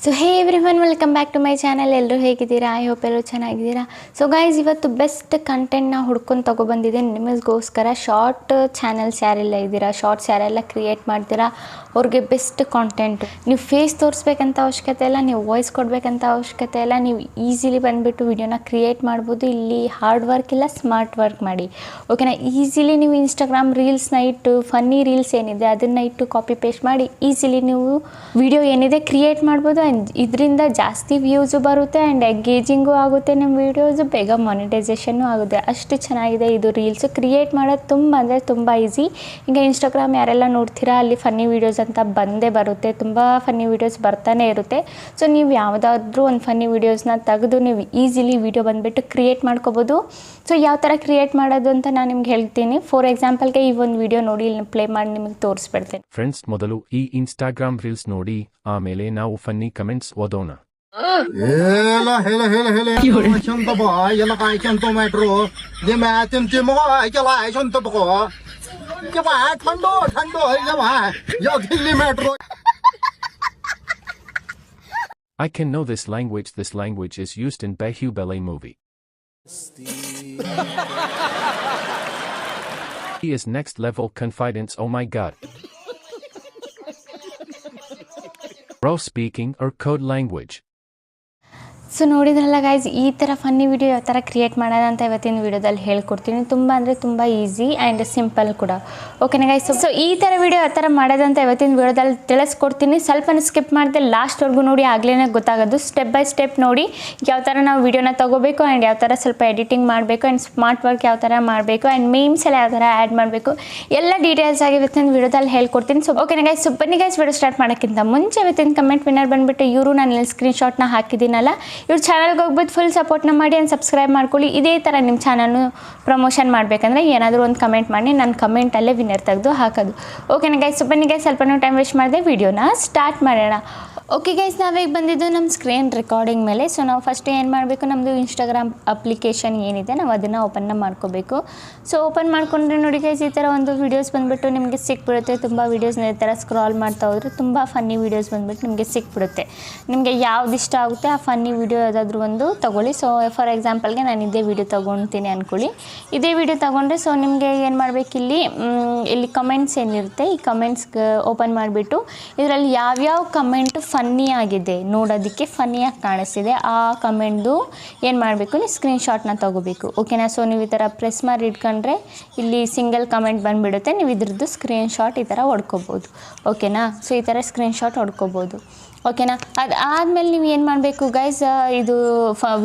So hey everyone, welcome back to my channel. ಎಲ್ಲರೂ ಹೇಗಿದ್ದೀರಾ? I hope ಎಲ್ಲರೂ ಚೆನ್ನಾಗಿದ್ದೀರಾ. ಸೊ ಗೈಸ್, ಇವತ್ತು ಬೆಸ್ಟ್ ಕಂಟೆಂಟ್ನ ಹುಡ್ಕೊಂಡು ತೊಗೊಬಂದಿದ್ದೀನಿ ನಿಮಗೋಸ್ಕರ. ಶಾರ್ಟ್ ಚಾನಲ್ಸ್ ಯಾರೆಲ್ಲ ಇದ್ದೀರಾ, ಶಾರ್ಟ್ಸ್ ಯಾರೆಲ್ಲ ಕ್ರಿಯೇಟ್ ಮಾಡ್ತೀರಾ, ಅವ್ರಿಗೆ ಬೆಸ್ಟ್ ಕಾಂಟೆಂಟ್. ನೀವು ಫೇಸ್ ತೋರಿಸ್ಬೇಕಂತ ಅವಶ್ಯಕತೆ ಇಲ್ಲ, ನೀವು ವಾಯ್ಸ್ ಕೊಡಬೇಕಂತ ಅವಶ್ಯಕತೆ ಇಲ್ಲ. ನೀವು ಈಸಿಲಿ ಬಂದುಬಿಟ್ಟು ವಿಡಿಯೋನ ಕ್ರಿಯೇಟ್ ಮಾಡ್ಬೋದು. ಇಲ್ಲಿ ಹಾರ್ಡ್ ವರ್ಕ್ ಇಲ್ಲ, ಸ್ಮಾರ್ಟ್ ವರ್ಕ್ ಮಾಡಿ, ಓಕೆನಾ. ಈಸಿಲಿ ನೀವು ಇನ್ಸ್ಟಾಗ್ರಾಮ್ ರೀಲ್ಸ್ನ ಇಟ್ಟು, ಫನ್ನಿ ರೀಲ್ಸ್ ಏನಿದೆ ಅದನ್ನು ಇಟ್ಟು ಕಾಪಿ ಪೇಸ್ಟ್ ಮಾಡಿ ಈಸಿಲಿ ನೀವು ವಿಡಿಯೋ ಏನಿದೆ ಕ್ರಿಯೇಟ್ ಮಾಡ್ಬೋದು. ಆ್ಯಂಡ್ ಇದರಿಂದ ಜಾಸ್ತಿ ವ್ಯೂಸು ಬರುತ್ತೆ ಆ್ಯಂಡ್ ಎಂಗೇಜಿಂಗು ಆಗುತ್ತೆ ನಿಮ್ಮ ವೀಡಿಯೋಸು, ಬೇಗ ಮಾನಿಟೈಸೇಷನ್ನು ಆಗುತ್ತೆ. ಅಷ್ಟು ಚೆನ್ನಾಗಿದೆ ಇದು ರೀಲ್ಸು. ಕ್ರಿಯೇಟ್ ಮಾಡೋದು ತುಂಬ ಅಂದರೆ ತುಂಬ ಈಸಿ. ಈಗ ಇನ್ಸ್ಟಾಗ್ರಾಮ್ ಯಾರೆಲ್ಲ ನೋಡ್ತೀರಾ, ಅಲ್ಲಿ ಫನ್ನಿ ವೀಡಿಯೋಸ್ ಅಂತ ಬಂದೇ ಬರುತ್ತೆ, ತುಂಬ ಫನ್ನಿ ವೀಡಿಯೋಸ್ ಬರ್ತಾನೆ ಇರುತ್ತೆ. ಸೊ ನೀವು ಯಾವುದಾದ್ರೂ ಒಂದು ಫನ್ನಿ ವೀಡಿಯೋಸ್ನ ತೆಗೆದು ನೀವು ಈಸಿಲಿ ವೀಡಿಯೋ ಬಂದುಬಿಟ್ಟು ಕ್ರಿಯೇಟ್ ಮಾಡ್ಕೋಬೋದು. ಸೊ ಯಾವ ಥರ ಕ್ರಿಯೇಟ್ ಮಾಡೋದು ಅಂತ ನಾನು ನಿಮ್ಗೆ ಹೇಳ್ತೀನಿ. ಫಾರ್ ಎಕ್ಸಾಂಪಲ್ಗೆ ಈ ಒಂದು ವೀಡಿಯೋ ನೋಡಿ, ಇಲ್ಲಿ ಪ್ಲೇ ಮಾಡಿ ನಿಮಗೆ ತೋರಿಸ್ಬಿಡ್ತೇನೆ. ಫ್ರೆಂಡ್ಸ್, ಮೊದಲು ಈ ಇನ್ಸ್ಟಾಗ್ರಾಮ್ ರೀಲ್ಸ್ ನೋಡಿ, ಆಮೇಲೆ ನಾವು ಫನ್ನಿ ಕಮೆಂಟ್ಸ್ ಓದೋಣ. I can know this language. This language is used in Bahubali movie. He is next level confidence. Oh my god. Bro speaking or code language. So ನೋಡಿದ್ರಲ್ಲ guys, ಈ ಥರ funny video ಯಾವ ಥರ create ಮಾಡೋದಂತ ಇವತ್ತಿನ ವೀಡಿಯೋದಲ್ಲಿ ಹೇಳ್ಕೊಡ್ತೀನಿ. ತುಂಬ ಅಂದರೆ ತುಂಬ ಈಸಿ ಆ್ಯಂಡ್ ಸಿಂಪಲ್ ಕೂಡ, ಓಕೆನಾ ಗೈಸ್. ಸೊ ಈ ಥರ ವಿಡಿಯೋ ಯಾವ ಥರ ಮಾಡೋದಂತ ಇವತ್ತಿನ ವೀಡಿಯೋದಲ್ಲಿ ತಿಳಿಸ್ಕೊಡ್ತೀನಿ. ಸ್ವಲ್ಪ ಸ್ಕಿಪ್ ಮಾಡಿದೆ ಲಾಸ್ಟ್ವರೆಗೂ ನೋಡಿ, ಆಗಲೇ ಗೊತ್ತಾಗೋದು. ಸ್ಟೆಪ್ ಬೈ ಸ್ಟೆಪ್ ನೋಡಿ ಯಾವ ಥರ ನಾವು ವಿಡಿಯೋನ ತೊಗೋಬೇಕು ಆ್ಯಂಡ್ ಯಾವ ಥರ ಸ್ವಲ್ಪ ಎಡಿಟಿಂಗ್ ಮಾಡಬೇಕು ಆ್ಯಂಡ್ ಸ್ಮಾರ್ಟ್ ವರ್ಕ್ ಯಾವ ಥರ ಮಾಡಬೇಕು ಆ್ಯಂಡ್ ಮೀಮ್ಸ್ ಎಲ್ಲ ಯಾವ ಥರ ಆ್ಯಡ್ ಮಾಡಬೇಕು, ಎಲ್ಲ ಡೀಟೇಲ್ಸ್ ಆಗಿ ಇವತ್ತಿನ ವೀಡಿಯೋದಲ್ಲಿ ಹೇಳ್ಕೊಡ್ತೀನಿ. ಸೊ ಓಕೆನಾ ಗೈಸ್, ಬನ್ನಿ ಗೈಸ್, ವಿಡಿಯೋ ಸ್ಟಾರ್ಟ್ ಮಾಡೋಕ್ಕಿಂತ ಮುಂಚೆ ಇವತ್ತಿನ ಕಮೆಂಟ್ ವಿನ್ನರ್ ಬಂದುಬಿಟ್ಟು ಇವರು, ನಾನು ಇಲ್ಲಿ ಸ್ಕ್ರೀನ್ಶಾಟ್ನ ಹಾಕಿದ್ದೀನಲ್ಲ, ಇವ್ರ ಚಾನಲ್ಗೆ ಹೋಗ್ಬಿಟ್ಟು ಫುಲ್ ಸಪೋರ್ಟ್ನ ಮಾಡಿ ಆ್ಯಂಡ್ ಸಬ್ಸ್ಕ್ರೈಬ್ ಮಾಡ್ಕೊಳ್ಳಿ. ಇದೇ ಥರ ನಿಮ್ಮ ಚಾನಲ್ನು ಪ್ರಮೋಷನ್ ಮಾಡಬೇಕಂದ್ರೆ ಏನಾದರೂ ಒಂದು ಕಮೆಂಟ್ ಮಾಡಿ, ನಾನು ಕಮೆಂಟಲ್ಲೇ ವಿನ್ನರ್ ತೆಗೆದು ಹಾಕೋದು, ಓಕೆನಾ ಗೈಸ್. ಬನ್ನಿ ಗೈಸ್, ಸ್ವಲ್ಪ ಟೈಮ್ ವೇಸ್ಟ್ ಮಾಡಿದೆ, ವಿಡಿಯೋನ ಸ್ಟಾರ್ಟ್ ಮಾಡೋಣ. ಓಕೆ ಗೈಸ್, ನಾವೀಗ ಬಂದಿದ್ದು ನಮ್ಮ ಸ್ಕ್ರೀನ್ ರೆಕಾರ್ಡಿಂಗ್ ಮೇಲೆ. ಸೊ ನಾವು ಫಸ್ಟ್ ಏನು ಮಾಡಬೇಕು, ನಮ್ಮದು ಇನ್ಸ್ಟಾಗ್ರಾಮ್ ಅಪ್ಲಿಕೇಶನ್ ಏನಿದೆ ನಾವು ಅದನ್ನು ಓಪನ್ನ ಮಾಡ್ಕೋಬೇಕು. ಸೊ ಓಪನ್ ಮಾಡ್ಕೊಂಡ್ರೆ ನೋಡಿ ಗೈಸ್, ಈ ಥರ ಒಂದು ವೀಡಿಯೋಸ್ ಬಂದುಬಿಟ್ಟು ನಿಮಗೆ ಸಿಕ್ಬಿಡುತ್ತೆ. ತುಂಬ ವೀಡಿಯೋಸ್ನ ಈ ಥರ ಸ್ಕ್ರಾಲ್ ಮಾಡ್ತಾ ಹೋದರೆ ತುಂಬ ಫನ್ನಿ ವೀಡಿಯೋಸ್ ಬಂದುಬಿಟ್ಟು ನಿಮಗೆ ಸಿಕ್ಬಿಡುತ್ತೆ. ನಿಮಗೆ ಯಾವ್ದು ಇಷ್ಟ ಆಗುತ್ತೆ ಆ ಫನ್ನಿ ವೀಡಿಯೋ ಯಾವುದಾದ್ರೂ ಒಂದು ತೊಗೊಳ್ಳಿ. ಸೊ ಫಾರ್ ಎಕ್ಸಾಂಪಲ್ಗೆ ನಾನು ಇದೇ ವೀಡಿಯೋ ತೊಗೊಳ್ತೀನಿ ಅಂದ್ಕೊಳ್ಳಿ. ಇದೇ ವೀಡಿಯೋ ತೊಗೊಂಡ್ರೆ ಸೊ ನಿಮಗೆ ಏನು ಮಾಡಬೇಕು, ಇಲ್ಲಿ ಕಮೆಂಟ್ಸ್ ಏನಿರುತ್ತೆ, ಈ ಕಮೆಂಟ್ಸ್ಗೆ ಓಪನ್ ಮಾಡಿಬಿಟ್ಟು ಇದರಲ್ಲಿ ಯಾವ್ಯಾವ ಕಮೆಂಟು ಫನ್ನಿ ಆಗಿದೆ, ನೋಡೋದಕ್ಕೆ ಫನ್ನಿಯಾಗಿ ಕಾಣಿಸ್ತಿದೆ, ಆ ಕಮೆಂಟ್ದು ಏನು ಮಾಡಬೇಕು, ನೀವು ಸ್ಕ್ರೀನ್ಶಾಟ್ನ ತೊಗೋಬೇಕು, ಓಕೆನಾ. ಸೊ ನೀವು ಈ ಥರ ಪ್ರೆಸ್ ಮಾಡಿ ಇಟ್ಕೊಂಡ್ರೆ ಇಲ್ಲಿ ಸಿಂಗಲ್ ಕಮೆಂಟ್ ಬಂದುಬಿಡುತ್ತೆ. ನೀವು ಇದ್ರದ್ದು ಸ್ಕ್ರೀನ್ಶಾಟ್ ಈ ಥರ ಹೊಡ್ಕೋಬೋದು, ಓಕೆನಾ. ಸೊ ಈ ಥರ ಸ್ಕ್ರೀನ್ಶಾಟ್ ಹೊಡ್ಕೋಬೋದು, ಓಕೆನಾ. ಆದಮೇಲೆ ನೀವು ಏನು ಮಾಡಬೇಕು ಗೈಸ್, ಇದು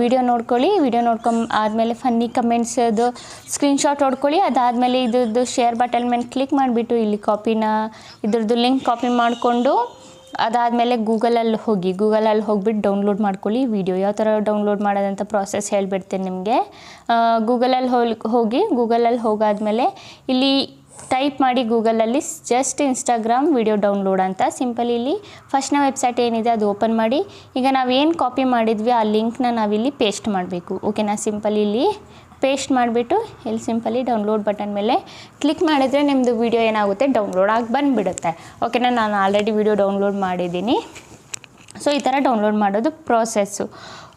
ವಿಡಿಯೋ ನೋಡ್ಕೊಳ್ಳಿ. ವಿಡಿಯೋ ಆದಮೇಲೆ ಫನ್ನಿ ಕಮೆಂಟ್ಸದು ಸ್ಕ್ರೀನ್ಶಾಟ್ ಹೊಡ್ಕೊಳ್ಳಿ. ಅದಾದಮೇಲೆ ಇದ್ರದ್ದು ಶೇರ್ ಬಟನ್ ಮೇಲೆ ಕ್ಲಿಕ್ ಮಾಡಿಬಿಟ್ಟು ಇಲ್ಲಿ ಇದ್ರದ್ದು ಲಿಂಕ್ ಕಾಪಿ ಮಾಡಿಕೊಂಡು ಅದಾದಮೇಲೆ ಗೂಗಲಲ್ಲಿ ಹೋಗಿಬಿಟ್ಟು ಡೌನ್ಲೋಡ್ ಮಾಡ್ಕೊಳ್ಳಿ ವಿಡಿಯೋ. ಯಾವ ಥರ ಡೌನ್ಲೋಡ್ ಮಾಡೋದಂತ ಪ್ರಾಸೆಸ್ ಹೇಳಿಬಿಡ್ತೀನಿ ನಿಮಗೆ. ಗೂಗಲಲ್ಲಿ ಹೋಗಾದ್ಮೇಲೆ ಇಲ್ಲಿ ಟೈಪ್ ಮಾಡಿ ಗೂಗಲಲ್ಲಿ ಜಸ್ಟ್ ಇನ್ಸ್ಟಾಗ್ರಾಮ್ ವಿಡಿಯೋ ಡೌನ್ಲೋಡ್ ಅಂತ ಸಿಂಪಲ್. ಇಲ್ಲಿ ಫಸ್ಟ್ನ ವೆಬ್ಸೈಟ್ ಏನಿದೆ ಅದು ಓಪನ್ ಮಾಡಿ. ಈಗ ನಾವೇನು ಕಾಪಿ ಮಾಡಿದ್ವಿ ಆ ಲಿಂಕ್ನ ನಾವಿಲ್ಲಿ ಪೇಸ್ಟ್ ಮಾಡಬೇಕು, ಓಕೆನಾ. ಸಿಂಪಲ್ ಇಲ್ಲಿ ಪೇಸ್ಟ್ ಮಾಡಿಬಿಟ್ಟು ಇಲ್ಲಿ ಸಿಂಪಲಿ ಡೌನ್ಲೋಡ್ ಬಟನ್ ಮೇಲೆ ಕ್ಲಿಕ್ ಮಾಡಿದರೆ ನಿಮ್ಮದು ವಿಡಿಯೋ ಏನಾಗುತ್ತೆ, ಡೌನ್ಲೋಡ್ ಆಗಿ ಬಂದುಬಿಡುತ್ತೆ, ಓಕೆನಾ. ನಾನು ಆಲ್ರೆಡಿ ವಿಡಿಯೋ ಡೌನ್ಲೋಡ್ ಮಾಡಿದ್ದೀನಿ. ಸೊ ಈ ಥರ ಡೌನ್ಲೋಡ್ ಮಾಡೋದು ಪ್ರೋಸೆಸ್ಸು,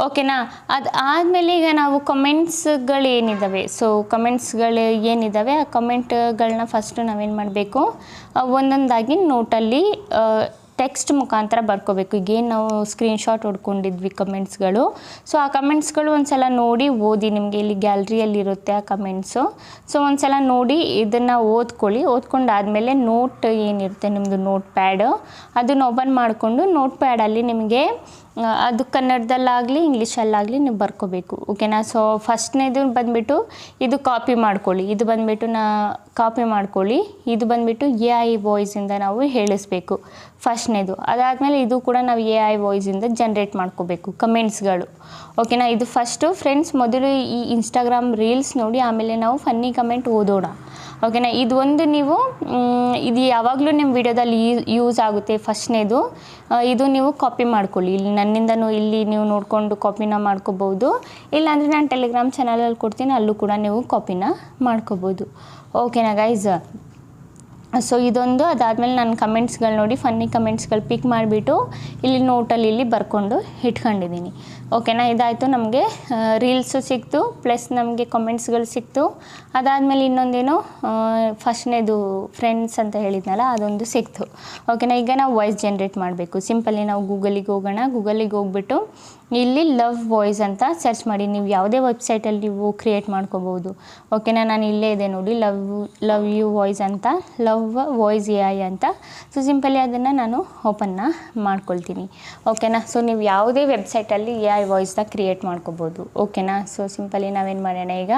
ಓಕೆನಾ. ಆದಮೇಲೆ ಈಗ ನಾವು ಕಮೆಂಟ್ಸ್ಗಳು ಏನಿದ್ದಾವೆ, ಸೊ ಕಮೆಂಟ್ಸ್ಗಳು ಏನಿದ್ದಾವೆ ಆ ಕಮೆಂಟ್ಗಳನ್ನ ಫಸ್ಟು ನಾವೇನು ಮಾಡಬೇಕು, ಒಂದೊಂದಾಗಿ ನೋಟಲ್ಲಿ ಟೆಕ್ಸ್ಟ್ ಮುಖಾಂತರ ಬರ್ಕೋಬೇಕು. ಈಗೇನು ನಾವು ಸ್ಕ್ರೀನ್ಶಾಟ್ ಹೊಡ್ಕೊಂಡಿದ್ವಿ ಕಮೆಂಟ್ಸ್ಗಳು, ಸೊ ಆ ಕಮೆಂಟ್ಸ್ಗಳು ಒಂದು ಸಲ ನೋಡಿ ಓದಿ. ನಿಮಗೆ ಇಲ್ಲಿ ಗ್ಯಾಲ್ರಿಯಲ್ಲಿರುತ್ತೆ ಆ ಕಮೆಂಟ್ಸು. ಸೊ ಒಂದು ಸಲ ನೋಡಿ ಇದನ್ನು ಓದ್ಕೊಂಡಾದಮೇಲೆ ನೋಟ್ ಏನಿರುತ್ತೆ ನಿಮ್ಮದು ನೋಟ್ ಪ್ಯಾಡು, ಅದನ್ನು ಓಪನ್ ಮಾಡಿಕೊಂಡು ನೋಟ್ ಪ್ಯಾಡಲ್ಲಿ ನಿಮಗೆ ಅದು ಕನ್ನಡದಲ್ಲಾಗಲಿ ಇಂಗ್ಲೀಷಲ್ಲಾಗಲಿ ನೀವು ಬರ್ಕೋಬೇಕು, ಓಕೆನಾ. ಸೊ ಫಸ್ಟ್ನೇದು ಬಂದುಬಿಟ್ಟು ಇದು ಕಾಪಿ ಮಾಡ್ಕೊಳ್ಳಿ, ಇದು ಬಂದುಬಿಟ್ಟು ಇದು ಬಂದುಬಿಟ್ಟು AI ವಾಯ್ಸಿಂದ ನಾವು ಹೇಳಿಸ್ಬೇಕು ಫಸ್ಟ್ನೇದು. ಅದಾದಮೇಲೆ ಇದು ಕೂಡ ನಾವು AI ವಾಯ್ಸಿಂದ ಜನ್ರೇಟ್ ಮಾಡ್ಕೋಬೇಕು ಕಮೆಂಟ್ಸ್ಗಳು, ಓಕೆನಾ. ಇದು ಫಸ್ಟು ಫ್ರೆಂಡ್ಸ್. ಮೊದಲು ಈ ಇನ್ಸ್ಟಾಗ್ರಾಮ್ ರೀಲ್ಸ್ ನೋಡಿ, ಆಮೇಲೆ ನಾವು ಫನ್ನಿ ಕಮೆಂಟ್ ಓದೋಣ, ಓಕೆನಾ. ಇದು ಒಂದು ನೀವು ಇದು ಯಾವಾಗಲೂ ನಿಮ್ಮ ವಿಡಿಯೋದಲ್ಲಿ ಯೂಸ್ ಆಗುತ್ತೆ ಫಸ್ಟ್ನೇದು. ಇದು ನೀವು ಕಾಪಿ ಮಾಡ್ಕೊಳ್ಳಿ. ಇಲ್ಲಿ ನನ್ನಿಂದನೂ ಇಲ್ಲಿ ನೀವು ನೋಡಿಕೊಂಡು ಕಾಪಿನ ಮಾಡ್ಕೋಬೋದು. ಇಲ್ಲಾಂದರೆ ನಾನು ಟೆಲಿಗ್ರಾಮ್ ಚಾನಲಲ್ಲಿ ಕೊಡ್ತೀನಿ, ಅಲ್ಲೂ ಕೂಡ ನೀವು ಕಾಪಿನ ಮಾಡ್ಕೋಬೋದು, ಓಕೆನಾ ಗೈಸ್. ಸೊ ಇದೊಂದು, ಅದಾದಮೇಲೆ ನಾನು ಕಮೆಂಟ್ಸ್ಗಳು ನೋಡಿ ಫನ್ನಿ ಕಮೆಂಟ್ಸ್ಗಳು ಪಿಕ್ ಮಾಡಿಬಿಟ್ಟು ಇಲ್ಲಿ ನೋಟಲ್ಲಿ ಇಲ್ಲಿ ಬರ್ಕೊಂಡು ಇಟ್ಕೊಂಡಿದ್ದೀನಿ. ಓಕೆನಾ, ಇದಾಯಿತು. ನಮಗೆ ರೀಲ್ಸು ಸಿಕ್ತು, ಪ್ಲಸ್ ನಮಗೆ ಕಮೆಂಟ್ಸ್ಗಳು ಸಿಕ್ತು. ಅದಾದಮೇಲೆ ಇನ್ನೊಂದೇನು ಫಸ್ಟ್ನೇದು ಫ್ರೆಂಡ್ಸ್ ಅಂತ ಹೇಳಿದ್ನಲ್ಲ ಅದೊಂದು ಸಿಕ್ತು. ಓಕೆನಾ, ಈಗ ನಾವು ವಾಯ್ಸ್ ಜನ್ರೇಟ್ ಮಾಡಬೇಕು. ಸಿಂಪಲ್ಲಿ ನಾವು ಗೂಗಲಿಗೆ ಹೋಗೋಣ. ಗೂಗಲಿಗೆ ಹೋಗ್ಬಿಟ್ಟು ಇಲ್ಲಿ ಲವ್ ವಾಯ್ಸ್ ಅಂತ ಸರ್ಚ್ ಮಾಡಿ. ನೀವು ಯಾವುದೇ ವೆಬ್ಸೈಟಲ್ಲಿ ನೀವು ಕ್ರಿಯೇಟ್ ಮಾಡ್ಕೋಬೋದು. ಓಕೆನಾ, ನಾನು ಇಲ್ಲೇ ಇದೆ ನೋಡಿ, ಲವ್ ಯು ವಾಯ್ಸ್ ಅಂತ, ಲವ್ ವಾಯ್ಸ್ AI ಅಂತ. ಸೊ ಸಿಂಪಲಿ ಅದನ್ನು ನಾನು ಓಪನ್ನ ಮಾಡ್ಕೊಳ್ತೀನಿ. ಓಕೆನಾ, ಸೊ ನೀವು ಯಾವುದೇ ವೆಬ್ಸೈಟಲ್ಲಿ AI ವಾಯ್ಸ್ನ ಕ್ರಿಯೇಟ್ ಮಾಡ್ಕೋಬೋದು. ಓಕೆನಾ, ಸೊ ಸಿಂಪಲಿ ನಾವೇನು ಮಾಡೋಣ, ಈಗ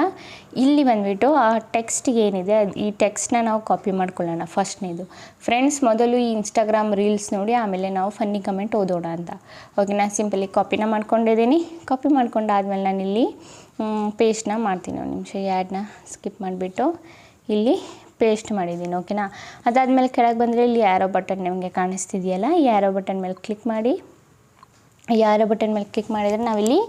ಇಲ್ಲಿ ಬಂದುಬಿಟ್ಟು ಆ ಟೆಕ್ಸ್ಟ್ ಏನಿದೆ ಈ ಟೆಕ್ಸ್ಟ್ನ ನಾವು ಕಾಪಿ ಮಾಡ್ಕೊಳ್ಳೋಣ. ಫಸ್ಟ್ನೇದು ಫ್ರೆಂಡ್ಸ್, ಮೊದಲು ಈ ಇನ್ಸ್ಟಾಗ್ರಾಮ್ ರೀಲ್ಸ್ ನೋಡಿ ಆಮೇಲೆ ನಾವು ಫನ್ನಿ ಕಮೆಂಟ್ ಓದೋಣ ಅಂತ. ಓಕೆನಾ, ಸಿಂಪಲಿ ಕಾಪಿನ ಮಾಡ್ಕೊಂಡಿದ್ದೀನಿ. ಕಾಪಿ ಮಾಡ್ಕೊಂಡಾದ್ಮೇಲೆ ನಾನು ಇಲ್ಲಿ ಪೇಸ್ಟ್ನ ಮಾಡ್ತೀನಿ. ಒಂದು ನಿಮಿಷ ಈ ಆ್ಯಡ್ನ ಸ್ಕಿಪ್ ಮಾಡಿಬಿಟ್ಟು ಇಲ್ಲಿ ಪೇಸ್ಟ್ ಮಾಡಿದ್ದೀನಿ. ಓಕೆನಾ, ಅದಾದಮೇಲೆ ಕೆಳಗೆ ಬಂದರೆ ಇಲ್ಲಿ ಯಾರೋ ಬಟನ್ ನಿಮಗೆ ಕಾಣಿಸ್ತಿದೆಯಲ್ಲ, ಈ ಯಾರೋ ಬಟನ್ ಮೇಲೆ ಕ್ಲಿಕ್ ಮಾಡಿ. ಯಾರೋ ಬಟನ್ ಮೇಲೆ ಕ್ಲಿಕ್ ಮಾಡಿದರೆ ನಾವಿಲ್ಲಿ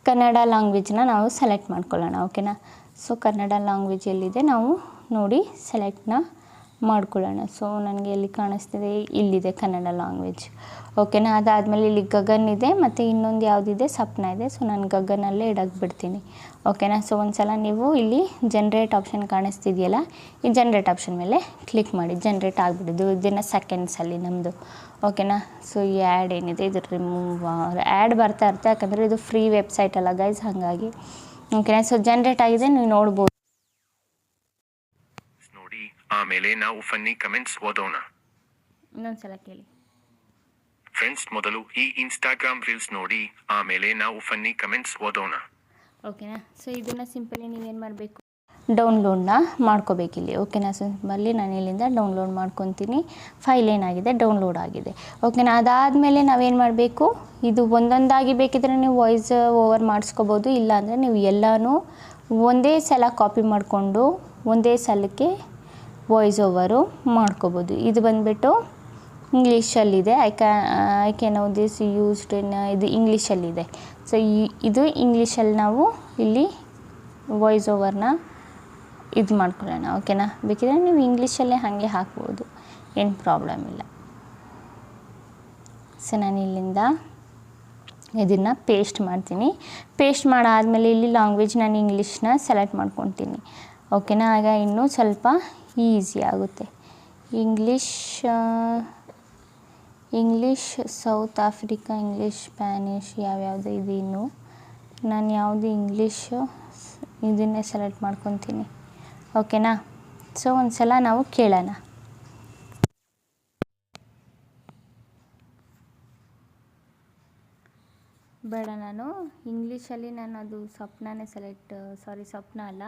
ಕನ್ನಡ ಲ್ಯಾಂಗ್ವೇಜ್ನ ನಾವು ಸೆಲೆಕ್ಟ್ ಮಾಡ್ಕೊಳ್ಳೋಣ. ಓಕೆನಾ, ಸೊ ಕನ್ನಡ ಲ್ಯಾಂಗ್ವೇಜ್ ಎಲ್ಲಿದೆ ನಾವು ನೋಡಿ ಸೆಲೆಕ್ಟ್ನ ಮಾಡ್ಕೊಳ್ಳೋಣ. ಸೊ ನನಗೆ ಎಲ್ಲಿ ಕಾಣಿಸ್ತಿದೆ, ಇಲ್ಲಿದೆ ಕನ್ನಡ ಲ್ಯಾಂಗ್ವೇಜ್. ಓಕೆನಾ, ಅದಾದಮೇಲೆ ಇಲ್ಲಿ ಗಗನ್ ಇದೆ ಮತ್ತು ಇನ್ನೊಂದು ಯಾವುದಿದೆ ಸಪ್ನ ಇದೆ. ಸೊ ನಾನು ಗಗನಲ್ಲೇ ಇಡಕ್ಕೆ ಬಿಡ್ತೀನಿ. ಓಕೆನಾ, ಸೊ ಒಂದು ಸಲ ನೀವು ಇಲ್ಲಿ ಜನ್ರೇಟ್ ಆಪ್ಷನ್ ಕಾಣಿಸ್ತಿದೆಯಲ್ಲ, ಈ ಜನ್ರೇಟ್ ಆಪ್ಷನ್ ಮೇಲೆ ಕ್ಲಿಕ್ ಮಾಡಿ. ಜನ್ರೇಟ್ ಆಗಿಬಿಡೋದು ಇದನ್ನು ಸೆಕೆಂಡ್ಸಲ್ಲಿ ನಮ್ಮದು. ಓಕೆನಾ, ಸೊ ಈ ಆ್ಯಡ್ ಏನಿದೆ ಇದು ರಿಮೂವ್, ಆ್ಯಡ್ ಬರ್ತಾ ಇರುತ್ತೆ ಯಾಕಂದರೆ ಇದು ಫ್ರೀ ವೆಬ್ಸೈಟ್ ಅಲ್ಲ ಗೈಸ್, ಹಾಗಾಗಿ. ಓಕೆನಾ, ಸೊ ಜನ್ರೇಟ್ ಆಗಿದೆ, ನೀವು ನೋಡ್ಬೋದು. ನೋಡಿ ಆಮೇಲೆ ನಾವು ಫನ್ನಿ ಕಮೆಂಟ್ಸ್ ಓದೋಣ. ಇನ್ನೊಂದು ಸಲ ಕೇಳಿ. ಫ್ರೆಂಡ್ಸ್, ಮೊದಲು ಈ ಇನ್ಸ್ಟಾಗ್ರಾಮ್ ರೀಲ್ಸ್ ನೋಡಿ ಆಮೇಲೆ ನಾವು ಫನ್ನಿ ಕಮೆಂಟ್ಸ್ ಓದೋಣ. ಓಕೆನಾ, ಸೊ ಇದನ್ನು ಸಿಂಪಲಿ ನೀವೇನು ಮಾಡಬೇಕು, ಡೌನ್ಲೋಡ್ನ ಮಾಡ್ಕೋಬೇಕಿಲ್ಲಿ. ಓಕೆನಾ, ಸಿಂಪಲ್ಲಿ ನಾನು ಇಲ್ಲಿಂದ ಡೌನ್ಲೋಡ್ ಮಾಡ್ಕೊತೀನಿ. ಫೈಲ್ ಏನಾಗಿದೆ ಡೌನ್ಲೋಡ್ ಆಗಿದೆ. ಓಕೆನಾ, ಅದಾದಮೇಲೆ ನಾವೇನು ಮಾಡಬೇಕು, ಇದು ಒಂದೊಂದಾಗಿ ಬೇಕಿದ್ರೆ ನೀವು ವಾಯ್ಸ್ ಓವರ್ ಮಾಡಿಸ್ಕೋಬೋದು, ಇಲ್ಲಾಂದರೆ ನೀವು ಎಲ್ಲನೂ ಒಂದೇ ಸಲ ಕಾಪಿ ಮಾಡಿಕೊಂಡು ಒಂದೇ ಸಲಕ್ಕೆ ವಾಯ್ಸ್ ಓವರು ಮಾಡ್ಕೋಬೋದು. ಇದು ಬಂದುಬಿಟ್ಟು ಇಂಗ್ಲೀಷಲ್ಲಿದೆ. I can now this used in, ಇದು ಇಂಗ್ಲೀಷಲ್ಲಿದೆ. ಸೊ ಇದು ಇಂಗ್ಲೀಷಲ್ಲಿ ನಾವು ಇಲ್ಲಿ ವಾಯ್ಸ್ ಓವರ್ನ ಇದು ಮಾಡ್ಕೊಳ್ಳೋಣ. ಓಕೆನಾ, ಬೇಕಿದ್ರೆ ನೀವು ಇಂಗ್ಲೀಷಲ್ಲೇ ಹಾಗೆ ಹಾಕ್ಬೋದು, ಏನು ಪ್ರಾಬ್ಲಮ್ ಇಲ್ಲ. ಸೊ ನಾನು ಇಲ್ಲಿಂದ ಇದನ್ನು ಪೇಸ್ಟ್ ಮಾಡ್ತೀನಿ. ಪೇಸ್ಟ್ ಮಾಡಾದಮೇಲೆ ಇಲ್ಲಿ ಲ್ಯಾಂಗ್ವೇಜ್ ನಾನು ಇಂಗ್ಲೀಷ್ನ ಸೆಲೆಕ್ಟ್ ಮಾಡ್ಕೊತೀನಿ. ಓಕೆನಾ, ಆಗ ಇನ್ನೂ ಸ್ವಲ್ಪ ಈಸಿ ಆಗುತ್ತೆ. English South Africa, English Spanish ಯಾವ್ಯಾವುದು ಇದೆ. ಇನ್ನು ನಾನು ಯಾವುದು ಇಂಗ್ಲೀಷು ಇದನ್ನೇ ಸೆಲೆಕ್ಟ್ ಮಾಡ್ಕೊತೀನಿ. ಓಕೆನಾ, ಸೊ ಒಂದು ಸಲ ನಾವು ಕೇಳೋಣ. ಬೇಡ, ನಾನು ಇಂಗ್ಲೀಷಲ್ಲಿ ನಾನು ಅದು ಸ್ವಪ್ನನೇ ಸ್ವಪ್ನ ಅಲ್ಲ,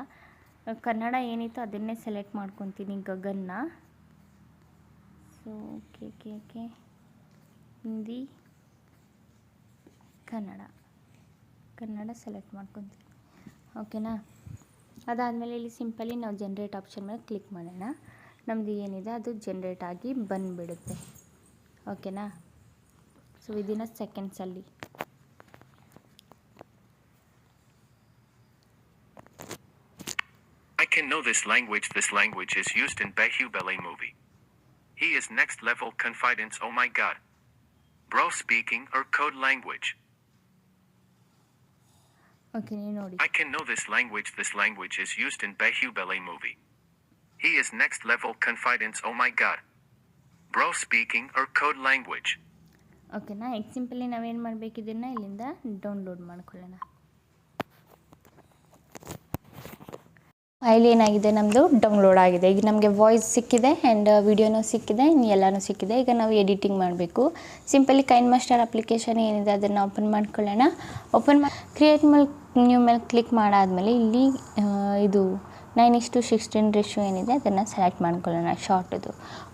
ಕನ್ನಡ ಏನಿತ್ತು ಅದನ್ನೇ ಸೆಲೆಕ್ಟ್ ಮಾಡ್ಕೊತೀನಿ, ಗಗನ್ನ. So okay Hindi Kannada select ಮಾಡ್ಕೊತೀನಿ. ಓಕೆನಾ, ಅದಾದಮೇಲೆ ಇಲ್ಲಿ ಸಿಂಪಲಿ ನಾವು ಜನ್ರೇಟ್ ಆಪ್ಷನ್ ಮೇಲೆ ಕ್ಲಿಕ್ ಮಾಡೋಣ. ನಮ್ಮದು ಏನಿದೆ ಅದು ಜನ್ರೇಟ್ ಆಗಿ ಬಂದುಬಿಡುತ್ತೆ. ಓಕೆನಾ, ಸೊ ವಿದಿನ್ ಸೆಕೆಂಡ್ಸಲ್ಲಿ. I can know this language. This language is used in Bahubali movie. He is next level confidence. Oh my god. Bro speaking or code language. Okay, ನೀವು ನೋಡಿ. I can know this language. This language is used in Bahubali movie. He is next level confidence. Oh my god. Bro speaking or code language. ಓಕೆನಾ, ಈಗ simply ನಾವೇನು ಮಾಡಬೇಕು, ಇದನ್ನು ಇಲ್ಲಿಂದ download ಮಾಡ್ಕೊಳ್ಳೋಣ. File ಏನಾಗಿದೆ ನಮ್ಮದು ಡೌನ್ಲೋಡ್ ಆಗಿದೆ. ಈಗ ನಮಗೆ ವಾಯ್ಸ್ ಸಿಕ್ಕಿದೆ ಆ್ಯಂಡ್ ವಿಡಿಯೋನೂ ಸಿಕ್ಕಿದೆ, ಎಲ್ಲನೂ ಸಿಕ್ಕಿದೆ. ಈಗ ನಾವು ಎಡಿಟಿಂಗ್ ಮಾಡಬೇಕು. ಸಿಂಪಲಿ ಕೈನ್ ಮಾಸ್ಟರ್ ಅಪ್ಲಿಕೇಶನ್ ಏನಿದೆ ಅದನ್ನು ಓಪನ್ ಮಾಡ್ಕೊಳ್ಳೋಣ. ಕ್ರಿಯೇಟ್ ನ್ಯೂ ಮೇಲೆ ಕ್ಲಿಕ್ ಮಾಡಾದಮೇಲೆ ಇಲ್ಲಿ ಇದು 9:16 ರೇಷಿಯೋ ಏನಿದೆ ಅದನ್ನು ಸೆಲೆಕ್ಟ್ ಮಾಡ್ಕೊಳ್ಳೋಣ, ಶಾರ್ಟದು.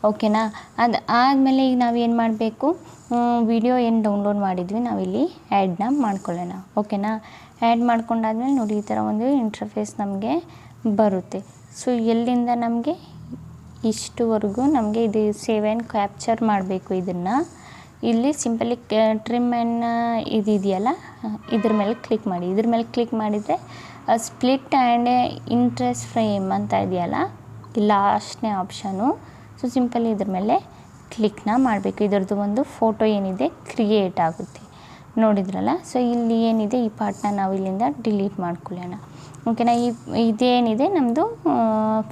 ಓಕೆನಾ, ಅದು ಆದಮೇಲೆ ಈಗ ನಾವು ಏನು ಮಾಡಬೇಕು, ವಿಡಿಯೋ ಏನು ಡೌನ್ಲೋಡ್ ಮಾಡಿದ್ವಿ ನಾವಿಲ್ಲಿ ಆ್ಯಡ್ನ ಮಾಡ್ಕೊಳ್ಳೋಣ. ಓಕೆನಾ, ಆ್ಯಡ್ ಮಾಡ್ಕೊಂಡಾದ್ಮೇಲೆ ನೋಡಿ ಈ ಥರ ಒಂದು ಇಂಟರ್ಫೇಸ್ ನಮಗೆ ಬರುತ್ತೆ. ಸೊ ಎಲ್ಲಿಂದ ನಮಗೆ ಇಷ್ಟುವರೆಗೂ ನಮಗೆ ಇದು ಸೇವ್ ಆ್ಯಂಡ್ ಕ್ಯಾಪ್ಚರ್ ಮಾಡಬೇಕು. ಇದನ್ನು ಇಲ್ಲಿ ಸಿಂಪಲಿ ಟ್ರಿಮ್ ಆ್ಯಂಡ್ ಇದೆಯಲ್ಲ ಇದ್ರ ಮೇಲೆ ಕ್ಲಿಕ್ ಮಾಡಿ. ಇದ್ರ ಮೇಲೆ ಕ್ಲಿಕ್ ಮಾಡಿದರೆ ಸ್ಪ್ಲಿಟ್ ಆ್ಯಂಡ್ ಇಂಟ್ರೆಸ್ಟ್ ಫ್ರೇಮ್ ಅಂತ ಇದೆಯಲ್ಲ ಲಾಸ್ಟ್ನೇ ಆಪ್ಷನು. ಸೊ ಸಿಂಪಲಿ ಇದ್ರ ಮೇಲೆ ಕ್ಲಿಕ್ನ ಮಾಡಬೇಕು. ಇದರದ್ದು ಒಂದು ಫೋಟೋ ಏನಿದೆ ಕ್ರಿಯೇಟ್ ಆಗುತ್ತೆ, ನೋಡಿದ್ರಲ್ಲ. ಸೊ ಇಲ್ಲಿ ಏನಿದೆ ಈ ಪಾರ್ಟ್ನ ನಾವು ಇಲ್ಲಿಂದ ಡಿಲೀಟ್ ಮಾಡ್ಕೊಳ್ಳೋಣ. ಓಕೆನಾ, ಇದೇನಿದೆ ನಮ್ಮದು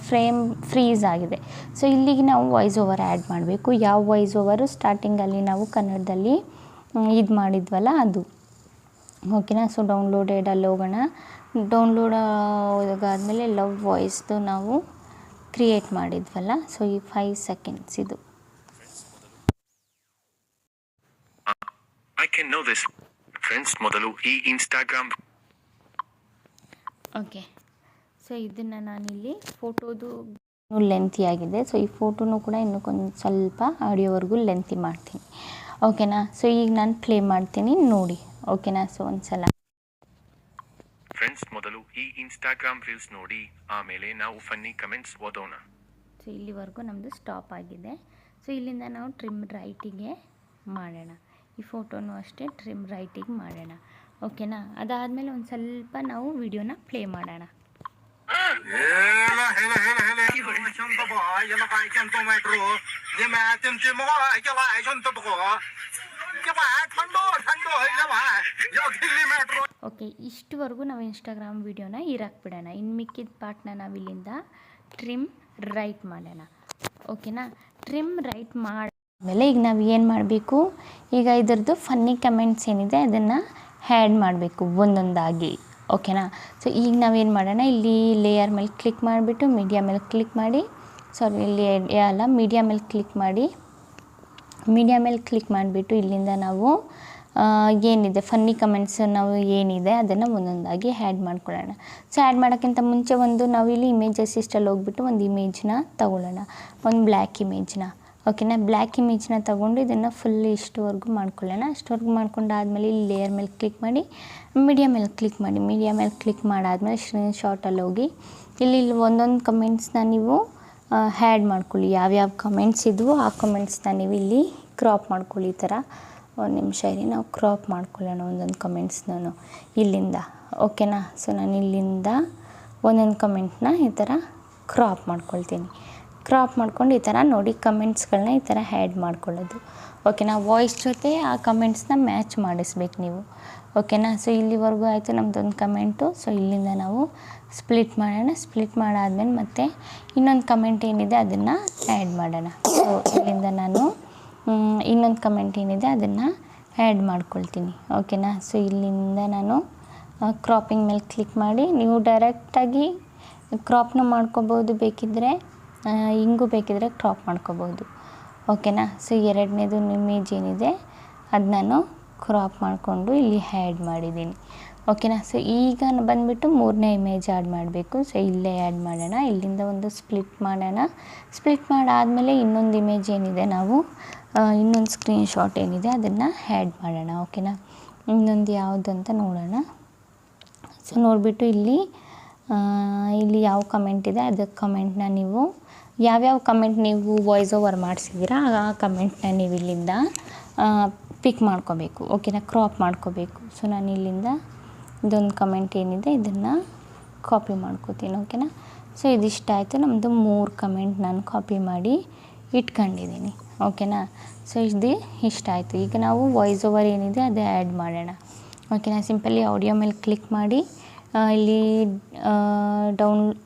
ಫ್ರೇಮ್ ಫ್ರೀಸ್ ಆಗಿದೆ. ಸೊ ಇಲ್ಲಿಗೆ ನಾವು ವಾಯ್ಸ್ ಓವರ್ ಆ್ಯಡ್ ಮಾಡಬೇಕು. ಯಾವ ವಾಯ್ಸ್ ಓವರು ಸ್ಟಾರ್ಟಿಂಗಲ್ಲಿ ನಾವು ಕನ್ನಡದಲ್ಲಿ ಇದು ಮಾಡಿದ್ವಲ್ಲ ಅದು. ಓಕೆನಾ, ಸೊ ಡೌನ್ಲೋಡೆಡಲ್ಲಿ ಹೋಗೋಣ. ಡೌನ್ಲೋಡ್ ಆದಮೇಲೆ ಲವ್ ವಾಯ್ಸ್ದು ನಾವು ಕ್ರಿಯೇಟ್ ಮಾಡಿದ್ವಲ್ಲ, ಸೊ ಈ 5 ಸೆಕೆಂಡ್ಸ್ ಇದು. I can know this. Friends, ಮೊದಲು ಈ ಇನ್ಸ್ಟಾಗ್ರಾಮ್. ಓಕೆ, ಸೊ ಇದನ್ನು ನಾನಿಲ್ಲಿ ಫೋಟೋದು ಲೆಂತಿ ಆಗಿದೆ. ಸೊ ಈ ಫೋಟೋನು ಕೂಡ ಇನ್ನೂ ಕೊಂದು ಸ್ವಲ್ಪ ಆಡಿಯೋವರೆಗೂ ಲೆಂತಿ ಮಾಡ್ತೀನಿ. ಓಕೆನಾ, ಸೊ ಈಗ ನಾನು ಪ್ಲೇ ಮಾಡ್ತೀನಿ ನೋಡಿ. ಓಕೆನಾ, ಸೊ ಒಂದ್ಸಲ. ಫ್ರೆಂಡ್ಸ್, ಮೊದಲು ಈ ಇನ್ಸ್ಟಾಗ್ರಾಮ್ ರೀಲ್ಸ್ ನೋಡಿ, ಆಮೇಲೆ ನಾವು ಫನ್ನಿ ಕಮೆಂಟ್ಸ್ ಓದೋಣ. ಸೊ ಇಲ್ಲಿವರೆಗೂ ನಮ್ಮದು ಸ್ಟಾಪ್ ಆಗಿದೆ. ಸೊ ಇಲ್ಲಿಂದ ನಾವು ಟ್ರಿಮ್ ರೈಟಿಗೆ ಮಾಡೋಣ. ಈ ಫೋಟೋನು ಅಷ್ಟೇ ಟ್ರಿಮ್ ರೈಟಿಗೆ ಮಾಡೋಣ. ಓಕೆನಾ, ಅದಾದಮೇಲೆ ಒಂದು ಸ್ವಲ್ಪ ನಾವು ವಿಡಿಯೋನ ಪ್ಲೇ ಮಾಡೋಣ. ಓಕೆ, ಇಷ್ಟುವರೆಗೂ ನಾವು ಇನ್ಸ್ಟಾಗ್ರಾಮ್ ವಿಡಿಯೋನ ಇರಾಕ್ಬಿಡೋಣ. ಇನ್ನು ಮಿಕ್ಕಿದ ಪಾರ್ಟ್ನ ನಾವು ಇಲ್ಲಿಂದ ಟ್ರಿಮ್ ರೈಟ್ ಮಾಡೋಣ. ಓಕೆನಾ, ಟ್ರಿಮ್ ರೈಟ್ ಮಾಡಾದ್ಮೇಲೆ ಈಗ ನಾವು ಏನು ಮಾಡಬೇಕು, ಈಗ ಇದರದ್ದು ಫನ್ನಿ ಕಮೆಂಟ್ಸ್ ಏನಿದೆ ಅದನ್ನು ಆ್ಯಡ್ ಮಾಡಬೇಕು ಒಂದೊಂದಾಗಿ. ಓಕೆನಾ, ಸೊ ಈಗ ನಾವೇನು ಮಾಡೋಣ, ಇಲ್ಲಿ ಲೇಯರ್ ಮೇಲೆ ಕ್ಲಿಕ್ ಮಾಡಿಬಿಟ್ಟು ಮೀಡಿಯಾ ಮೇಲೆ ಕ್ಲಿಕ್ ಮಾಡಿ, ಇಲ್ಲಿ ಅಲ್ಲ ಮೀಡಿಯಾ ಮೇಲೆ ಕ್ಲಿಕ್ ಮಾಡಿ, ಮೀಡಿಯಾ ಮೇಲೆ ಕ್ಲಿಕ್ ಮಾಡಿಬಿಟ್ಟು ಇಲ್ಲಿಂದ ನಾವು ಏನಿದೆ ಫನ್ನಿ ಕಮೆಂಟ್ಸ್ ನಾವು ಏನಿದೆ ಅದನ್ನು ಒಂದೊಂದಾಗಿ ಆ್ಯಡ್ ಮಾಡ್ಕೊಳ್ಳೋಣ. ಸೊ ಆ್ಯಡ್ ಮಾಡೋಕ್ಕಿಂತ ಮುಂಚೆ ನಾವು ಇಲ್ಲಿ ಇಮೇಜ್ ಅಸಿಸ್ಟಲ್ಲಿ ಹೋಗ್ಬಿಟ್ಟು ಒಂದು ಇಮೇಜ್ನ ತೊಗೊಳ್ಳೋಣ, ಒಂದು ಬ್ಲ್ಯಾಕ್ ಇಮೇಜ್ನ. ಓಕೆನಾ, ಬ್ಲ್ಯಾಕ್ ಇಮೇಜ್ನ ತೊಗೊಂಡು ಇದನ್ನು ಫುಲ್ ಇಷ್ಟುವರೆಗೂ ಮಾಡ್ಕೊಳ್ಳೋಣ. ಅಷ್ಟುವರೆಗೂ ಮಾಡ್ಕೊಂಡಾದ್ಮೇಲೆ ಇಲ್ಲಿ ಲೇಯರ್ ಮೇಲೆ ಕ್ಲಿಕ್ ಮಾಡಿ, ಮೀಡಿಯಾ ಮೇಲೆ ಕ್ಲಿಕ್ ಮಾಡಿ, ಮೀಡಿಯಾ ಮೇಲೆ ಕ್ಲಿಕ್ ಮಾಡಾದ್ಮೇಲೆ ಸ್ಕ್ರೀನ್ ಶಾಟಲ್ಲಿ ಹೋಗಿ ಇಲ್ಲಿ ಒಂದೊಂದು ಕಮೆಂಟ್ಸ್ನ ನೀವು ಆ್ಯಡ್ ಮಾಡ್ಕೊಳ್ಳಿ. ಯಾವ್ಯಾವ ಕಮೆಂಟ್ಸ್ ಇದ್ವೋ ಆ ಕಮೆಂಟ್ಸ್ನ ನೀವು ಇಲ್ಲಿ ಕ್ರಾಪ್ ಮಾಡ್ಕೊಳ್ಳಿ. ಈ ಥರ ಒಂದು ನಿಮಿಷ ಇರಿ, ನಾವು ಕ್ರಾಪ್ ಮಾಡ್ಕೊಳ್ಳೋಣ ಒಂದೊಂದು ಕಮೆಂಟ್ಸ್ನೂ ಇಲ್ಲಿಂದ. ಓಕೆನಾ, ಸೊ ನಾನು ಇಲ್ಲಿಂದ ಒಂದೊಂದು ಕಮೆಂಟ್ನ ಈ ಥರ ಕ್ರಾಪ್ ಮಾಡ್ಕೊಳ್ತೀನಿ. ಕ್ರಾಪ್ ಮಾಡ್ಕೊಂಡು ಈ ಥರ ನೋಡಿ ಕಮೆಂಟ್ಸ್ಗಳನ್ನ ಈ ಥರ ಆ್ಯಡ್ ಮಾಡ್ಕೊಳ್ಳೋದು. ಓಕೆನಾ, ವಾಯ್ಸ್ ಜೊತೆ ಆ ಕಮೆಂಟ್ಸ್ನ ಮ್ಯಾಚ್ ಮಾಡಿಸ್ಬೇಕು ನೀವು. ಓಕೆನಾ, ಸೊ ಇಲ್ಲಿವರೆಗೂ ಆಯಿತು ನಮ್ಮದೊಂದು ಕಮೆಂಟು. ಸೊ ಇಲ್ಲಿಂದ ನಾವು ಸ್ಪ್ಲಿಟ್ ಮಾಡೋಣ. ಸ್ಪ್ಲಿಟ್ ಮಾಡಾದ್ಮೇಲೆ ಮತ್ತೆ ಇನ್ನೊಂದು ಕಮೆಂಟ್ ಏನಿದೆ ಅದನ್ನು ಆ್ಯಡ್ ಮಾಡೋಣ. ಸೊ ಇಲ್ಲಿಂದ ನಾನು ಇನ್ನೊಂದು ಕಮೆಂಟ್ ಏನಿದೆ ಅದನ್ನು ಆ್ಯಡ್ ಮಾಡ್ಕೊಳ್ತೀನಿ. ಓಕೆನಾ, ಸೊ ಇಲ್ಲಿಂದ ನಾನು ಕ್ರಾಪಿಂಗ್ ಮೇಲೆ ಕ್ಲಿಕ್ ಮಾಡಿ, ನೀವು ಡೈರೆಕ್ಟಾಗಿ ಕ್ರಾಪ್ನ ಮಾಡ್ಕೋಬೋದು, ಬೇಕಿದ್ದರೆ ಹಿಂಗೂ ಬೇಕಿದ್ದರೆ ಕ್ರಾಪ್ ಮಾಡ್ಕೋಬೋದು. ಓಕೆನಾ, ಸೊ ಎರಡನೇದು ಇಮೇಜ್ ಏನಿದೆ ಅದು ನಾನು ಕ್ರಾಪ್ ಮಾಡಿಕೊಂಡು ಇಲ್ಲಿ ಆ್ಯಡ್ ಮಾಡಿದ್ದೀನಿ. ಓಕೆನಾ, ಸೊ ಈಗ ಬಂದುಬಿಟ್ಟು ಮೂರನೇ ಇಮೇಜ್ ಆ್ಯಡ್ ಮಾಡಬೇಕು. ಸೊ ಇಲ್ಲೇ ಆ್ಯಡ್ ಮಾಡೋಣ. ಇಲ್ಲಿಂದ ಒಂದು ಸ್ಪ್ಲಿಟ್ ಮಾಡೋಣ. ಸ್ಪ್ಲಿಟ್ ಮಾಡಾದಮೇಲೆ ಇನ್ನೊಂದು ಇಮೇಜ್ ಏನಿದೆ ನಾವು ಇನ್ನೊಂದು ಸ್ಕ್ರೀನ್ ಶಾಟ್ ಏನಿದೆ ಅದನ್ನು ಆ್ಯಡ್ ಮಾಡೋಣ. ಓಕೆನಾ, ಇನ್ನೊಂದು ಯಾವುದು ಅಂತ ನೋಡೋಣ. ಸೊ ನೋಡಿಬಿಟ್ಟು ಇಲ್ಲಿ ಯಾವ ಕಮೆಂಟ್ ಇದೆ ಅದಕ್ಕೆ ಕಮೆಂಟ್ನ ನೀವು ಯಾವ್ಯಾವ ಕಮೆಂಟ್ ನೀವು ವಾಯ್ಸ್ ಓವರ್ ಮಾಡಿಸಿದ್ದೀರಾ ಆ ಕಮೆಂಟ್ನ ನೀವು ಇಲ್ಲಿಂದ ಪಿಕ್ ಮಾಡ್ಕೋಬೇಕು. ಓಕೆನಾ, ಕ್ರಾಪ್ ಮಾಡ್ಕೋಬೇಕು. ಸೊ ನಾನು ಇಲ್ಲಿಂದ ಇದೊಂದು ಕಮೆಂಟ್ ಏನಿದೆ ಇದನ್ನು ಕಾಪಿ ಮಾಡ್ಕೋತೀನಿ. ಓಕೆನಾ, ಸೊ ಇದಿಷ್ಟ ಆಯಿತು. ನಮ್ಮದು 3 ಕಮೆಂಟ್ ನಾನು ಕಾಪಿ ಮಾಡಿ ಇಟ್ಕೊಂಡಿದ್ದೀನಿ. ಓಕೆನಾ, ಸೊ ಇದು ಇಷ್ಟ ಆಯಿತು. ಈಗ ನಾವು ವಾಯ್ಸ್ ಓವರ್ ಏನಿದೆ ಅದೇ ಆ್ಯಡ್ ಮಾಡೋಣ. ಓಕೆನಾ, ಸಿಂಪಲಿ ಆಡಿಯೋ ಮೇಲೆ ಕ್ಲಿಕ್ ಮಾಡಿ, ಇಲ್ಲಿ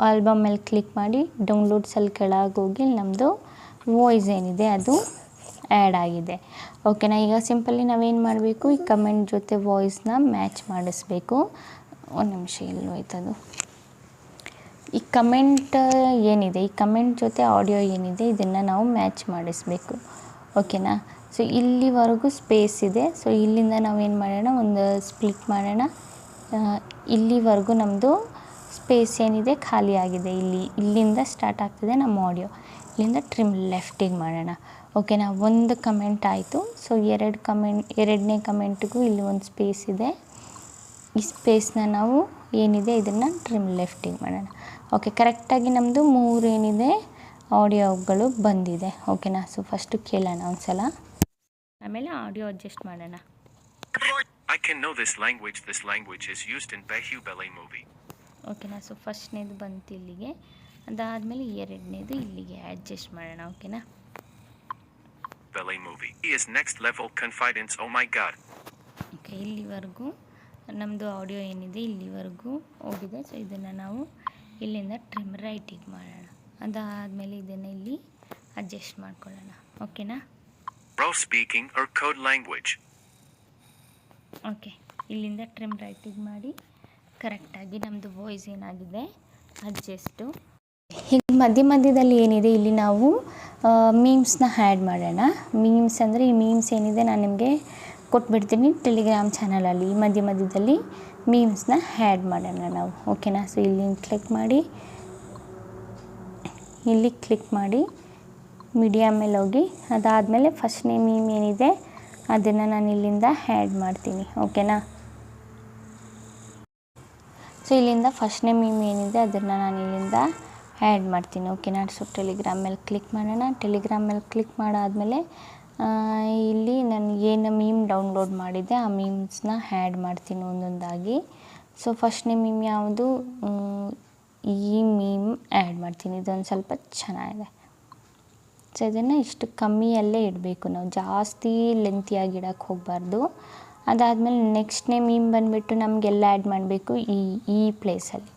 ಆಲ್ಬಮ್ ಮೇಲೆ ಕ್ಲಿಕ್ ಮಾಡಿ ಡೌನ್ಲೋಡ್ಸಲ್ಲಿ ಕೆಳಗೆ ಹೋಗಿ ನಮ್ಮದು ವಾಯ್ಸ್ ಏನಿದೆ ಅದು ಆ್ಯಡ್ ಆಗಿದೆ. ಓಕೆನಾ, ಈಗ ಸಿಂಪಲಿ ನಾವೇನು ಮಾಡಬೇಕು, ಈ ಕಮೆಂಟ್ ಜೊತೆ ವಾಯ್ಸ್ನ ಮ್ಯಾಚ್ ಮಾಡಿಸ್ಬೇಕು. ಒಂದು ನಿಮಿಷ ಎಲ್ಲೋ ಆಯ್ತದು. ಈ ಕಮೆಂಟ್ ಏನಿದೆ ಈ ಕಮೆಂಟ್ ಜೊತೆ ಆಡಿಯೋ ಏನಿದೆ ಇದನ್ನು ನಾವು ಮ್ಯಾಚ್ ಮಾಡಿಸ್ಬೇಕು. ಓಕೆನಾ, ಸೊ ಇಲ್ಲಿವರೆಗೂ ಸ್ಪೇಸ್ ಇದೆ. ಸೊ ಇಲ್ಲಿಂದ ನಾವೇನು ಮಾಡೋಣ, ಒಂದು ಸ್ಪ್ಲಿಟ್ ಮಾಡೋಣ. ಇಲ್ಲಿವರೆಗೂ ನಮ್ಮದು ಸ್ಪೇಸ್ ಏನಿದೆ ಖಾಲಿ ಆಗಿದೆ. ಇಲ್ಲಿಂದ ಸ್ಟಾರ್ಟ್ ಆಗ್ತದೆ ನಮ್ಮ ಆಡಿಯೋ. ಇಲ್ಲಿಂದ ಟ್ರಿಮ್ ಲೆಫ್ಟಿಗೆ ಮಾಡೋಣ. ಓಕೆನಾ, ಒಂದು ಕಮೆಂಟ್ ಆಯಿತು. ಸೊ ಎರಡನೇ ಕಮೆಂಟಿಗೂ ಇಲ್ಲಿ ಒಂದು ಸ್ಪೇಸ್ ಇದೆ. ಈ ಸ್ಪೇಸ್ನ ನಾವು ಏನಿದೆ ಇದನ್ನು ಟ್ರಿಮ್ ಲೆಫ್ಟಿಗೆ ಮಾಡೋಣ. ಓಕೆ, ಕರೆಕ್ಟಾಗಿ ನಮ್ಮದು 3 ಏನಿದೆ ಆಡಿಯೋಗಳು ಬಂದಿದೆ. ಓಕೆನಾ, ಸೊ ಫಸ್ಟು ಕೇಳೋಣ ಒಂದು ಸಲ, ಆಮೇಲೆ ಆಡಿಯೋ ಅಡ್ಜಸ್ಟ್ ಮಾಡೋಣ. I can know this language. This language is used in Bahubali movie. ಓಕೆನಾ, ಸೊ ಫಸ್ಟ್ನೇದು ಬಂತು ಇಲ್ಲಿಗೆ. ಅದಾದಮೇಲೆ ಎರಡನೇದು ಇಲ್ಲಿಗೆ ಅಡ್ಜಸ್ಟ್ ಮಾಡೋಣ. ಓಕೆನಾ? Ballet movie. He is next level confidence. Oh my god. Okay, ಇಲ್ಲಿವರೆಗೂ ನಮ್ಮದು ಆಡಿಯೋ ಏನಿದೆ ಇಲ್ಲಿವರೆಗೂ ಹೋಗಿದೆ. ಸೊ ಇದನ್ನು ನಾವು ಇಲ್ಲಿಂದ ಟ್ರಿಮ್ ರೈಟಿಗೆ ಮಾಡೋಣ. ಅದಾದಮೇಲೆ ಇದನ್ನು ಇಲ್ಲಿ ಅಡ್ಜಸ್ಟ್ ಮಾಡ್ಕೊಳ್ಳೋಣ. ಓಕೆನಾ? Bro speaking or code language. Okay, ಇಲ್ಲಿಂದ ಟ್ರಿಮ್ ರೈಟಿಗೆ ಮಾಡಿ ಕರೆಕ್ಟಾಗಿ ನಮ್ಮದು ವಾಯ್ಸ್ ಏನಾಗಿದೆ ಅಡ್ಜಸ್ಟು. ಹೀಗೆ ಮಧ್ಯದಲ್ಲಿ ಏನಿದೆ ಇಲ್ಲಿ ನಾವು ಮೀಮ್ಸ್ನ ಆ್ಯಡ್ ಮಾಡೋಣ. ಮೀಮ್ಸ್ ಅಂದರೆ ಈ ಮೀಮ್ಸ್ ಏನಿದೆ ನಾನು ನಿಮಗೆ ಕೊಟ್ಬಿಡ್ತೀನಿ ಟೆಲಿಗ್ರಾಮ್ ಚಾನಲಲ್ಲಿ. ಈ ಮಧ್ಯದಲ್ಲಿ ಮೀಮ್ಸ್ನ ಆ್ಯಡ್ ಮಾಡೋಣ ನಾವು. ಓಕೆನಾ? ಸೊ ಇಲ್ಲಿ ಕ್ಲಿಕ್ ಮಾಡಿ ಮೀಡಿಯಾ ಮೇಲೆ ಹೋಗಿ ಅದಾದಮೇಲೆ ಫಸ್ಟ್ನೇ ಮೀಮ್ ಏನಿದೆ ಅದನ್ನು ನಾನು ಇಲ್ಲಿಂದ ಆ್ಯಡ್ ಮಾಡ್ತೀನಿ. ಓಕೆನಾ? ಸೊ ಇಲ್ಲಿಂದ ಫಸ್ಟ್ನೇ ಮೀಮ್ ಏನಿದೆ ಅದನ್ನು ನಾನು ಇಲ್ಲಿಂದ ಆ್ಯಡ್ ಮಾಡ್ತೀನಿ. ಓಕೆನಾ? ಸೊ ಟೆಲಿಗ್ರಾಮ್ ಮೇಲೆ ಕ್ಲಿಕ್ ಮಾಡೋಣ. ಟೆಲಿಗ್ರಾಮ್ ಮೇಲೆ ಕ್ಲಿಕ್ ಮಾಡಾದಮೇಲೆ ಇಲ್ಲಿ ನಾನು ಏನು ಮೀಮ್ ಡೌನ್ಲೋಡ್ ಮಾಡಿದ್ದೆ ಆ ಮೀಮ್ಸ್ನ ಆ್ಯಡ್ ಮಾಡ್ತೀನಿ ಒಂದೊಂದಾಗಿ. ಸೊ ಫಸ್ಟ್ನೇ ಮೀಮ್ ಯಾವುದು? ಈ ಮೀಮ್ ಆ್ಯಡ್ ಮಾಡ್ತೀನಿ. ಇದೊಂದು ಸ್ವಲ್ಪ ಚೆನ್ನಾಗಿದೆ. ಸೊ ಇದನ್ನು ಇಷ್ಟು ಕಮ್ಮಿಯಲ್ಲೇ ಇಡಬೇಕು ನಾವು, ಜಾಸ್ತಿ ಲೆಂತಿಯಾಗಿ ಇಡೋಕ್ಕೆ ಹೋಗಬಾರ್ದು. ಅದಾದಮೇಲೆ ನೆಕ್ಸ್ಟ್ನೇ ಮೀಮ್ ಬಂದುಬಿಟ್ಟು ನಮಗೆಲ್ಲ ಆ್ಯಡ್ ಮಾಡಬೇಕು ಈ ಪ್ಲೇಸಲ್ಲಿ.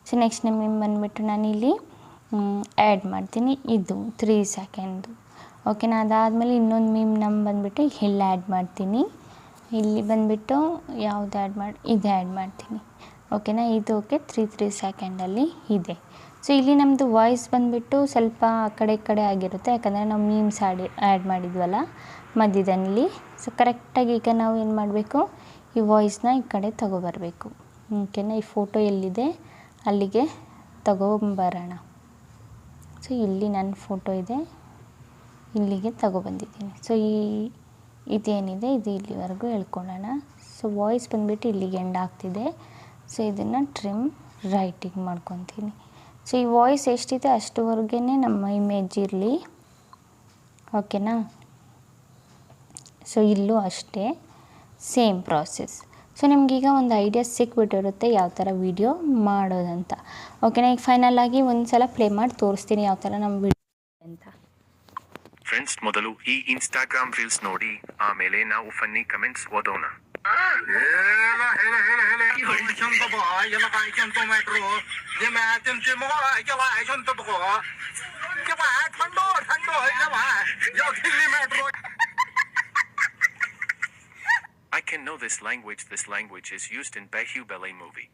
ಸೊ ನೆಕ್ಸ್ಟ್ನೇ ಮೀಮ್ ಬಂದುಬಿಟ್ಟು ನಾನಿಲ್ಲಿ ಆ್ಯಡ್ ಮಾಡ್ತೀನಿ, ಇದು 3 ಸೆಕೆಂಡು. ಓಕೆನಾ? ಅದಾದಮೇಲೆ ಇನ್ನೊಂದು ಮೀಮ್ ಬಂದುಬಿಟ್ಟು ಇಲ್ಲಿ ಆ್ಯಡ್ ಮಾಡ್ತೀನಿ. ಇಲ್ಲಿ ಬಂದುಬಿಟ್ಟು ಯಾವುದು ಇದು ಆ್ಯಡ್ ಮಾಡ್ತೀನಿ. ಓಕೆನಾ? ಇದು ಓಕೆ 3 ಸೆಕೆಂಡಲ್ಲಿ ಇದೆ. ಸೊ ಇಲ್ಲಿ ನಮ್ಮದು ವಾಯ್ಸ್ ಬಂದುಬಿಟ್ಟು ಸ್ವಲ್ಪ ಆ ಕಡೆ ಆಗಿರುತ್ತೆ, ಯಾಕಂದರೆ ನಾವು ಮೀಮ್ಸ್ ಆ್ಯಡ್ ಮಾಡಿದ್ವಲ್ಲ ಮಧ್ಯದಲ್ಲಿ. ಸೊ ಕರೆಕ್ಟಾಗಿ ಈಗ ನಾವು ಏನು ಮಾಡಬೇಕು, ಈ ವಾಯ್ಸ್ನ ಈ ಕಡೆ ತಗೊಬರಬೇಕು. ಓಕೆನಾ? ಈ ಫೋಟೋ ಎಲ್ಲಿದೆ ಅಲ್ಲಿಗೆ ತಗೊಬರೋಣ. ಸೊ ಇಲ್ಲಿ ನನ್ನ ಫೋಟೋ ಇದೆ, ಇಲ್ಲಿಗೆ ತಗೊಬಂದಿದ್ದೀನಿ. ಸೊ ಇದೇನಿದೆ ಇದು ಇಲ್ಲಿವರೆಗೂ ಹೇಳ್ಕೊಳ್ಳೋಣ. ಸೊ ವಾಯ್ಸ್ ಬಂದುಬಿಟ್ಟು ಇಲ್ಲಿಗೆ ಎಂಡ್ ಆಗ್ತಿದೆ. ಸೊ ಇದನ್ನು ಟ್ರಿಮ್ ರೈಟಿಗೆ ಮಾಡ್ಕೊತೀನಿ. ಸೊ ಈ ವಾಯ್ಸ್ ಎಷ್ಟಿದೆ ಅಷ್ಟುವರೆಗೇ ನಮ್ಮ ಇಮೇಜ್ ಇರಲಿ. ಓಕೆನಾ? ಸೊ ಇಲ್ಲೂ ಅಷ್ಟೇ ಸೇಮ್ ಪ್ರಾಸೆಸ್. ಸೊ ನಿಮಗೀಗ ಒಂದು ಐಡಿಯಾ ಸಿಕ್ಬಿಟ್ಟಿರುತ್ತೆ ಯಾವ ಥರ ವೀಡಿಯೋ ಮಾಡೋದಂತ. ಓಕೆನಾ? ಈಗ ಫೈನಲ್ ಆಗಿ ಒಂದು ಸಲ ಪ್ಲೇ ಮಾಡಿ ತೋರಿಸ್ತೀನಿ ಯಾವ ಥರ ನಮ್ಮ ವೀಡಿಯೋ ಅಂತ. ಫ್ರೆಂಡ್ಸ್, ಮೊದಲು ಈ ಇನ್ಸ್ಟಾಗ್ರಾಮ್ ರೀಲ್ಸ್ ನೋಡಿ, ಆಮೇಲೆ ನಾವು ಫನ್ನಿ ಕಮೆಂಟ್ಸ್ ಓದೋಣ. I can know this language. This language is used in Bahubali movie.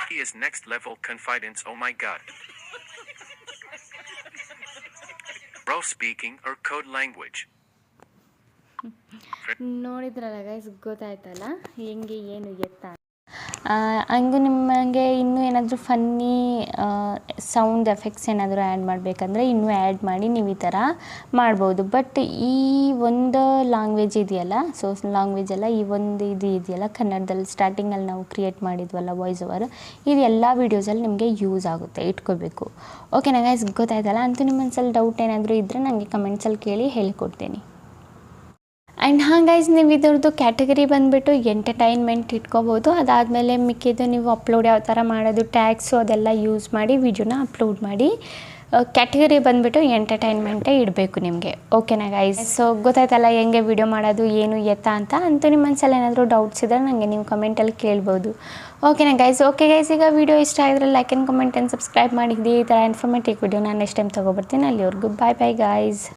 He is next level confidence. Oh my god. Bro speaking or code language. ನೋಡಿದ್ರಲ್ಲ guys, ಗೊತ್ತಾಯ್ತಲ್ಲ ಹೆಂಗೆ ಏನು ಎತ್ತ. ಹಂಗೂ ನಿಮಗೆ ಇನ್ನೂ ಏನಾದರೂ ಫನ್ನಿ ಸೌಂಡ್ ಎಫೆಕ್ಟ್ಸ್ ಏನಾದರೂ ಆ್ಯಡ್ ಮಾಡಬೇಕಂದ್ರೆ ಇನ್ನೂ ಆ್ಯಡ್ ಮಾಡಿ ನೀವು ಈ ಥರ ಮಾಡ್ಬೋದು. ಬಟ್ ಈ ಒಂದು ಲ್ಯಾಂಗ್ವೇಜ್ ಇದೆಯಲ್ಲ, ಸೊ ಲ್ಯಾಂಗ್ವೇಜೆಲ್ಲ ಈ ಒಂದು ಇದೆಯಲ್ಲ ಕನ್ನಡದಲ್ಲಿ ಸ್ಟಾರ್ಟಿಂಗಲ್ಲಿ ನಾವು ಕ್ರಿಯೇಟ್ ಮಾಡಿದ್ವಲ್ಲ ವಾಯ್ಸ್ ಓವರ್, ಇದು ಎಲ್ಲ ವೀಡಿಯೋಸಲ್ಲಿ ನಿಮಗೆ ಯೂಸ್ ಆಗುತ್ತೆ, ಇಟ್ಕೋಬೇಕು. ಓಕೆನಾ ಗೈಸ್? ಗೊತ್ತಾಯ್ತಲ್ಲ? ಅಂತೂ ನಿಮ್ಮ ಮನಸ್ಸಲ್ಲಿ ಡೌಟ್ ಏನಾದರೂ ಇದ್ದರೆ ನನಗೆ ಕಮೆಂಟ್ಸಲ್ಲಿ ಕೇಳಿ ಹೇಳಿಕೊಡ್ತೀನಿ. ಆ್ಯಂಡ್ ಹಾಂ ಗೈಸ್, ನೀವು ಇದ್ರದ್ದು ಕ್ಯಾಟಗರಿ ಬಂದುಬಿಟ್ಟು ಎಂಟರ್ಟೈನ್ಮೆಂಟ್ ಇಟ್ಕೋಬೋದು. ಅದಾದಮೇಲೆ ಮಿಕ್ಕಿದ್ದು ನೀವು ಅಪ್ಲೋಡ್ ಯಾವ ಥರ ಮಾಡೋದು, ಟ್ಯಾಗ್ಸು ಅದೆಲ್ಲ ಯೂಸ್ ಮಾಡಿ ವಿಡಿಯೋನ ಅಪ್ಲೋಡ್ ಮಾಡಿ. ಕ್ಯಾಟಗರಿ ಬಂದುಬಿಟ್ಟು ಎಂಟರ್ಟೈನ್ಮೆಂಟೇ ಇಡಬೇಕು ನಿಮಗೆ. ಓಕೆನಾ ಗೈಸ್? ಸೊ ಗೊತ್ತಾಯ್ತಲ್ಲ ಹೆಂಗೆ ವಿಡಿಯೋ ಮಾಡೋದು ಏನು ಎತ್ತ ಅಂತ. ಅಂತೂ ನಿಮ್ಮ ಮನಸ್ಸಲ್ಲಿ ಏನಾದರೂ ಡೌಟ್ಸ್ ಇದ್ದರೆ ನನಗೆ ನೀವು ಕಮೆಂಟಲ್ಲಿ ಕೇಳ್ಬೋದು. ಓಕೆನಾ ಗೈಸ್? ಓಕೆ ಗೈಸ್, ಈಗ ವಿಡಿಯೋ ಇಷ್ಟ ಆಗಿದ್ರೆ like and comment and subscribe ಮಾಡಿದ್ದೆ. ಈ ಥರ ಇನ್ಫಾರ್ಮೇಟಿವ್ ವಿಡಿಯೋ ನಾನು ನೆಕ್ಸ್ಟ್ ಟೈಮ್ ತೊಗೊಬರ್ತೀನಿ. ಅಲ್ಲಿವರೆಗೂ ಬಾಯ್ ಗೈಸ್.